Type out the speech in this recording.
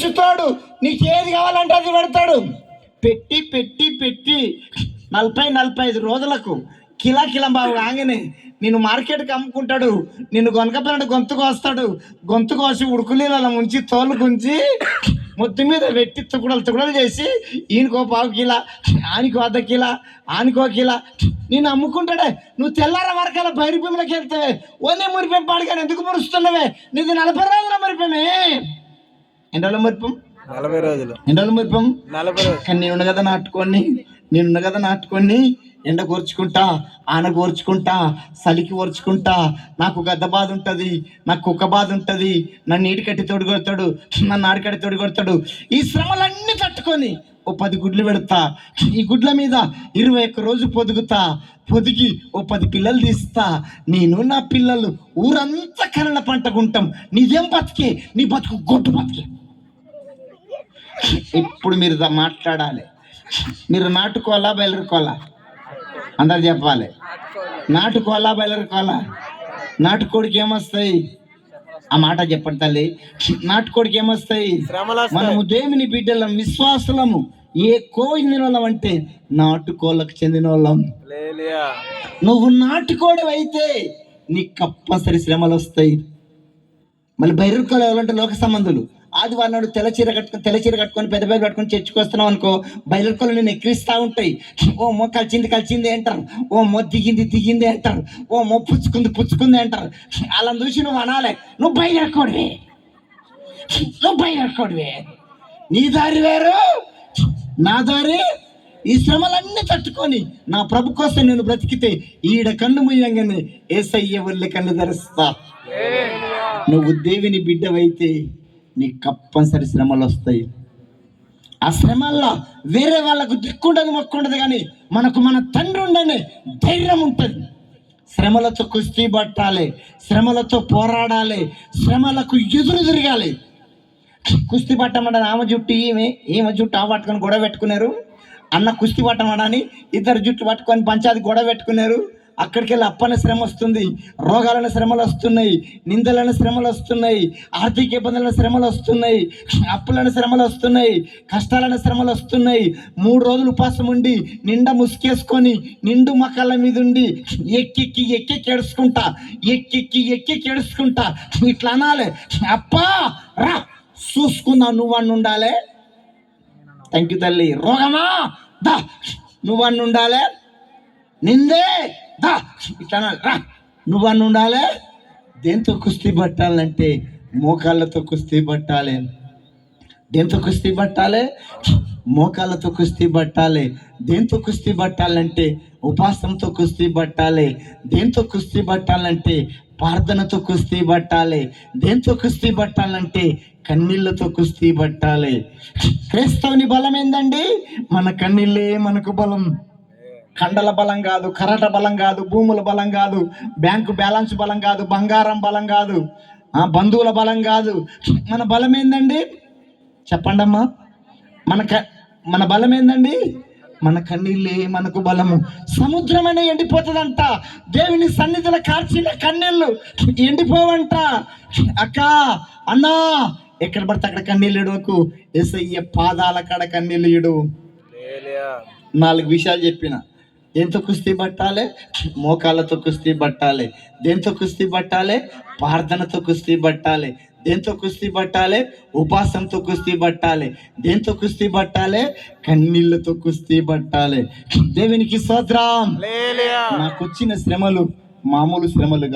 మంచుతాడు, నీకు ఏది కావాలంటే అది పెడతాడు. పెట్టి పెట్టి పెట్టి 40-45 రోజులకు కిలా బాబు కాగానే నిన్ను మార్కెట్కి అమ్ముకుంటాడు. నిన్ను గొనకపోయినట్టు గొంతు కోసి ఉడుకులీల ముంచి తోలు గుంచి మొత్తం మీద పెట్టి తుకుడలు చేసి ఈయనకో 1/4 కిలో, ఆనికో 1/2 కిలో, ఆనికో కిలో నేను అమ్ముకుంటాడే. నువ్వు తెల్లార వరకాల బైరుపంలోకి వెళ్తావే, ఓనే మురిపం పాడుగానే ఎందుకు మురుస్తున్నావే? నీది 40 రోజుల మురిపమే. ఎన్ని రోజుల మురిపం? 40 రోజులు. ఎన్ని రోజుల మురిపం? 40 రోజులు. కానీ నేనున్న కదా నాటుకొని ఎండ కోర్చుకుంటా, ఆన కోర్చుకుంటా, చలికి ఓర్చుకుంటా. నాకు గద్ద బాధ ఉంటుంది, నాకు కుక్క బాధ ఉంటుంది, నన్ను నీటి కట్టి తోడు కొడతాడు, నన్ను ఆడికట్టి తోడు కొడతాడు. ఈ శ్రమలన్నీ తట్టుకొని ఓ 10 గుడ్లు పెడతా. ఈ గుడ్ల మీద 21 రోజు పొదిగి ఓ 10 పిల్లలు తీస్తా. నేను నా పిల్లలు ఊరంతా కరణ పంటకుంటాం. నీదేం బతికే? నీ బతుకు గొడ్డు బతికే. ఇప్పుడు మీరు మాట్లాడాలి. మీరు నాటుకోవాలా బయలురుకోవాలా? అందరు చెప్పాలి. నాటుకోవాలా బయలురుకోవాలా? నాటుకోడికి ఏమొస్తాయి? ఆ మాట చెప్పండి తల్లి. నాటుకోడికి ఏమొస్తాయి? మనము దేవుని బిడ్డలం, విశ్వాసులము. ఏ చెందిన వాళ్ళం అంటే నాటుకోళ్ళకు చెందిన వాళ్ళం. నువ్వు నాటుకోడి అయితే నీకు కంపల్సరీ శ్రమలు వస్తాయి. మళ్ళీ బయలురుకోవాలి ఎవరంటే లోక సంబంధులు. ఆదివారం నాడు తెల్ల చీర కట్టుకొని పెద్ద బయలు కట్టుకొని చర్చకు వస్తున్నావు అనుకో, బయలుకలు నేను ఎక్కిరిస్తూ ఉంటాయి. ఓ మో కలిసింది అంటారు, ఓ మో దిగింది అంటారు, ఓ మో పుచ్చుకుంది అంటారు. అలా చూసి నువ్వు అనాలే, నువ్వు బయలుకోడివే. నీ దారి వేరు, నా దారి. ఈ శ్రమలన్నీ తట్టుకొని నా ప్రభు కోసం నేను బ్రతికితే ఈడ కన్ను ముయ్యంగానే యేసయ్య వల్లే కన్ను తెరుస్తా. నువ్వు దేవుని బిడ్డవైతే నీకు కంపల్సరీ శ్రమలు వస్తాయి. ఆ శ్రమల్లో వేరే వాళ్ళకు దిక్కుండదు మొక్కుండదు, కానీ మనకు మన తండ్రి ఉండనే ధైర్యం ఉంటుంది. శ్రమలతో కుస్తీ పట్టాలి, శ్రమలతో పోరాడాలి, శ్రమలకు ఎదురు తిరగాలి. కుస్తీ పట్టమని ఆమె జుట్టు ఈమె జుట్టు ఆ పట్టుకొని గొడవ పెట్టుకున్నారు. అన్న కుస్తీ పట్టమని 2 జుట్టు పట్టుకొని పంచాయతీ గొడవ పెట్టుకున్నారు. అక్కడికి వెళ్ళి అప్పని శ్రమ వస్తుంది, రోగాలైన శ్రమలు వస్తున్నాయి, నిందలైన శ్రమలు వస్తున్నాయి, ఆర్థిక ఇబ్బందులైన శ్రమలు వస్తున్నాయి, అప్పులైన శ్రమలు వస్తున్నాయి, కష్టాలైన శ్రమలు వస్తున్నాయి. 3 రోజులు ఉపాసం ఉండి నిండా ముసుకేసుకొని నిండు మకాళ్ళ మీద ఉండి ఎక్కి ఏడుచుకుంటా ఇట్లా అనాలి, అప్పా రా చూసుకుందా నువ్వన్ను ఉండాలి. థ్యాంక్ యూ తల్లి. రోగమా దా నువ్వన్ను ఉండాలి, నిందే దా ఇట్లా రా నువ్వన్ను ఉండాలి. దేంతో కుస్తీ పట్టాలంటే మోకాళ్ళతో కుస్తీ పట్టాలి. దేంతో కుస్తీ పట్టాలి? మోకాళ్ళతో కుస్తీ పట్టాలి. దేంతో కుస్తీ పట్టాలంటే ఉపాసంతో కుస్తీ పట్టాలి. దేంతో కుస్తీ పట్టాలంటే ప్రార్థనతో కుస్తీ పట్టాలి. దేంతో కుస్తీ పట్టాలంటే కన్నీళ్ళతో కుస్తీ పట్టాలి. క్రైస్తవుని బలం ఏందండి? మన కన్నీళ్ళే మనకు బలం. కండల బలం కాదు, కరాట బలం కాదు, భూముల బలం కాదు, బ్యాంకు బ్యాలెన్స్ బలం కాదు, బంగారం బలం కాదు, బంధువుల బలం కాదు. మన బలం ఏందండి? చెప్పండి అమ్మా. మన బలం ఏందండి? మన కన్నీళ్ళే మనకు బలము. సముద్రమైనా ఎండిపోతుందంట, దేవుని సన్నిధిలో కార్చిన కన్నీళ్ళు ఎండిపోవంట. అక్క అన్నా ఎక్కడ పడితే అక్కడ కన్నీళ్ళు ఇడవకు, యేసయ్య పాదాల కాడ కన్నీళ్ళు ఇడు. 4 విషయాలు చెప్పిన. దేంతో కుస్తీ పట్టాలి? మోకాళ్ళతో కుస్తీ పట్టాలి. దేంతో కుస్తీ పట్టాలి? ప్రార్థనతో కుస్తీ పట్టాలి. దేంతో కుస్తీ పట్టాలి? ఉపాసంతో కుస్తీ పట్టాలి. దేంతో కుస్తీ పట్టాలి? కన్నీళ్ళతో కుస్తీ పట్టాలి. దేవునికి స్తోత్రం. నాకు వచ్చిన శ్రమలు మామూలు శ్రమలు కాదు.